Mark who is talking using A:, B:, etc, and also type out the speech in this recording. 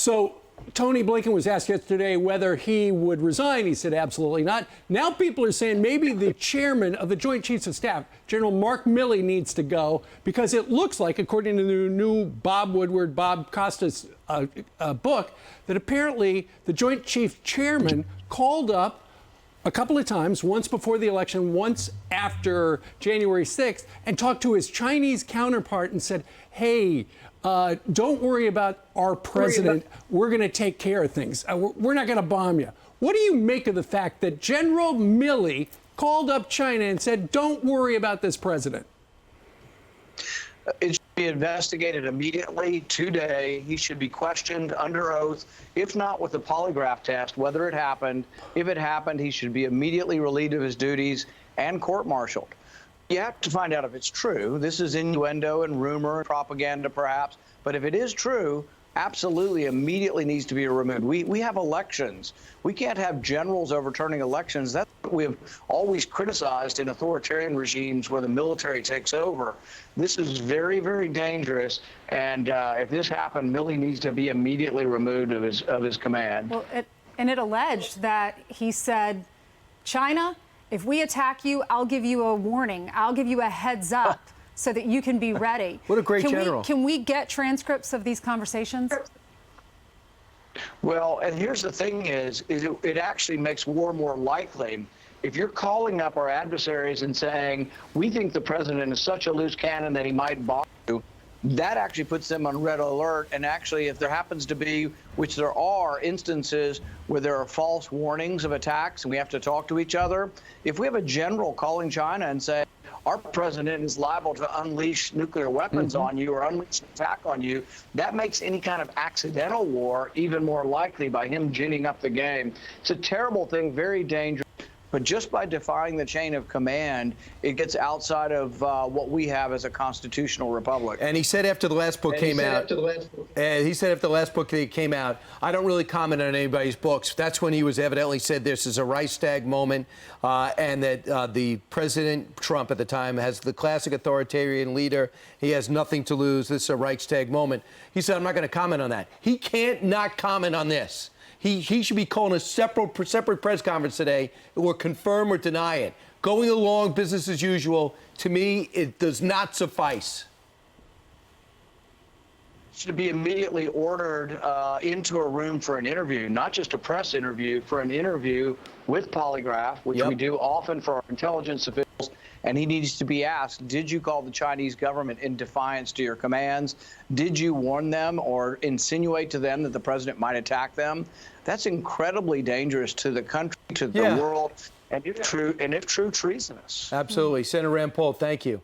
A: So Tony Blinken was asked yesterday whether he would resign. He said absolutely not. Now people are saying maybe the chairman of the Joint Chiefs of Staff, General Mark Milley, needs to go because it looks like, according to the new Bob Costa's book, that apparently the Joint Chief Chairman called up a couple of times, once before the election, once after January 6th, and talked to his Chinese counterpart and said, hey, don't worry about our president. We're going to take care of things. We're not going to bomb you. What do you make of the fact that General Milley called up China and said, don't worry about this president?
B: It should be investigated immediately, today. He should be questioned under oath, if not with the polygraph test, whether it happened. If it happened, he should be immediately relieved of his duties and court-martialed. You have to find out if it's true. This is innuendo and rumor and propaganda, perhaps. But if it is true, absolutely immediately needs to be removed. We have elections. We can't have generals overturning elections. That's what we have always criticized in authoritarian regimes where the military takes over. This is very, very dangerous. And if this happened, Milley needs to be immediately removed of his command.
C: Well, it alleged that he said, China, if we attack you, I'll give you a warning. I'll give you a heads up so that you can be ready.
A: What a great general.
C: Can we get transcripts of these conversations?
B: Well, and here's the thing is it actually makes war more likely. If you're calling up our adversaries and saying, we think the president is such a loose cannon that he might bomb you, that actually puts them on red alert. And actually, if there happens to be, which there are, instances where there are false warnings of attacks and we have to talk to each other, if we have a general calling China and say, our president is liable to unleash nuclear weapons on you or unleash an attack on you, that makes any kind of accidental war even more likely by him ginning up the game. It's a terrible thing, very dangerous. But just by defying the chain of command, it gets outside of what we have as a constitutional republic.
D: And he said after the last book came out, I don't really comment on anybody's books. That's when he was evidently said this is a Reichstag moment, and that the President Trump at the time has the classic authoritarian leader. He has nothing to lose. This is a Reichstag moment. He said, I'm not going to comment on that. He can't not comment on this. He should be calling a separate press conference today or confirm or deny it. Going along, business as usual, to me, it does not suffice.
B: Should be immediately ordered into a room for an interview, not just a press interview, for an interview with polygraph, which we do often for our intelligence officials. And he needs to be asked, did you call the Chinese government in defiance to your commands? Did you warn them or insinuate to them that the president might attack them? That's incredibly dangerous to the country, to the world, and if true, treasonous.
D: Absolutely. Senator Rand Paul, thank you.